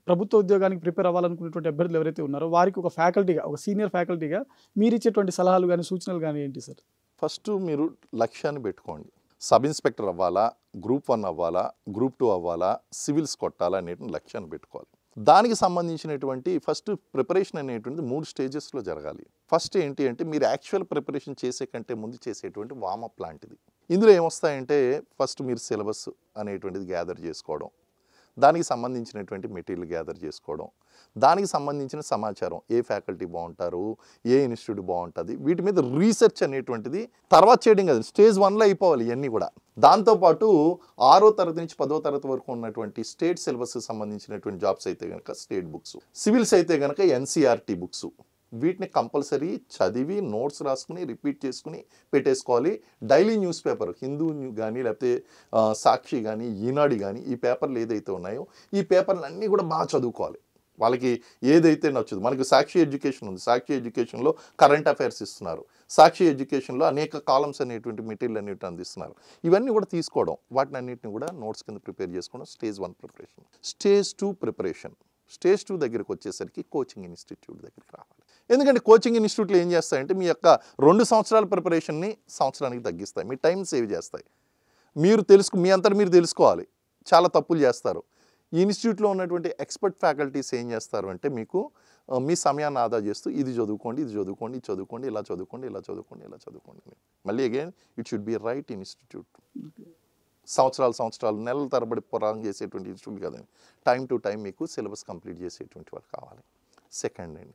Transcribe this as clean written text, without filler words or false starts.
ప్రభుత్వ ఉద్యోగానికి ప్రిపేర్ అవ్వాలనుకునేటువంటి అభ్యర్థులు ఎవరైతే ఉన్నారో వారికి ఒక ఫ్యాకల్టీగా, ఒక సీనియర్ ఫ్యాకల్టీగా మీరిచ్చేటువంటి సలహాలు గాని, సూచనలు గాని ఏంటి సార్? ఫస్ట్ మీరు లక్ష్యాన్ని పెట్టుకోండి. సబ్ ఇన్స్పెక్టర్ అవ్వాలా, గ్రూప్ 1 అవ్వాలా, గ్రూప్ 2 అవ్వాలా, సివిల్స్ కొట్టాలా అనేటువంటి లక్ష్యాన్ని పెట్టుకోవాలి. దానికి సంబంధించినటువంటి ఫస్ట్ ప్రిపరేషన్ అనేటువంటిది 3 స్టేజెస్‌లో జరగాలి. ఫస్ట్ ఏంటి అంటే మీరు యాక్చువల్ ప్రిపరేషన్ చేసే కంటే ముందు చేసేటువంటి వార్మప్ లాంటిది. ఇందులో ఏమొస్తాయంటే ఫస్ట్ మీరు సిలబస్ అనేటువంటిది గ్యాదర్ చేసుకోవడం. దానికి సంబంధించినటువంటి మెటీరియల్ గ్యాదర్ చేసుకోవడం, దానికి సంబంధించిన సమాచారం ఏ ఫ్యాకల్టీ బాగుంటారు, ఏ ఇన్స్టిట్యూట్ బాగుంటుంది, వీటి మీద రీసెర్చ్ అనేటువంటిది తర్వాత చేయడం కాదు, స్టేజ్ 1లో అయిపోవాలి ఇవన్నీ కూడా. దాంతోపాటు 6వ తరగతి నుంచి 10వ తరగతి వరకు ఉన్నటువంటి స్టేట్ సిలబస్ సంబంధించినటువంటి జాబ్స్ అయితే కనుక స్టేట్ బుక్స్, సివిల్స్ అయితే కనుక ఎన్సీఆర్టీ బుక్స్, వీటిని కంపల్సరీ చదివి నోట్స్ రాసుకుని రిపీట్ చేసుకుని పెట్టేసుకోవాలి. డైలీ న్యూస్ పేపర్ హిందూ కానీ లేకపోతే సాక్షి కానీ ఈనాడు కానీ ఈ పేపర్లు ఏదైతే ఉన్నాయో ఈ పేపర్లు అన్నీ కూడా బాగా చదువుకోవాలి. వాళ్ళకి ఏదైతే నచ్చదు, మనకి సాక్షి ఎడ్యుకేషన్ ఉంది, సాక్షి ఎడ్యుకేషన్లో కరెంట్ అఫైర్స్ ఇస్తున్నారు, సాక్షి ఎడ్యుకేషన్లో అనేక కాలమ్స్ అనేటువంటి మెటీరియల్ అనేవి అందిస్తున్నారు. ఇవన్నీ కూడా తీసుకోవడం, వాటిని అన్నింటిని కూడా నోట్స్ కింద ప్రిపేర్ చేసుకోవడం stage 1 preparation. Stage 2 preparation. Stage 2 దగ్గరికి వచ్చేసరికి కోచింగ్ ఇన్స్టిట్యూట్ దగ్గరికి రావాలి. ఎందుకంటే కోచింగ్ ఇన్స్టిట్యూట్లు ఏం చేస్తాయంటే మీ యొక్క 2 సంవత్సరాల ప్రిపరేషన్ని సంవత్సరానికి తగ్గిస్తాయి, మీ టైం సేవ్ చేస్తాయి. మీ అంతటా మీరు తెలుసుకోవాలి, చాలా తప్పులు చేస్తారు. ఈ ఇన్స్టిట్యూట్లో ఉన్నటువంటి ఎక్స్పర్ట్ ఫ్యాకల్టీస్ ఏం చేస్తారు అంటే మీకు మీ సమయాన్ని ఆదా చేస్తూ ఇది చదువుకోండి, ఇది చదువుకోండి, ఇది చదువుకోండి, ఇలా చదువుకోండి, ఇలా చదువుకోండి, ఇలా చదువుకోండి. మళ్ళీ again it should be right institute. సంవత్సరాలు నెలల తరబడి పొరాంగ్ చేసేటువంటి ఇన్స్టిట్యూట్ కదండి. టైం టు టైం మీకు సిలబస్ కంప్లీట్ చేసేటువంటి వాళ్ళు కావాలి. సెకండ్ అండి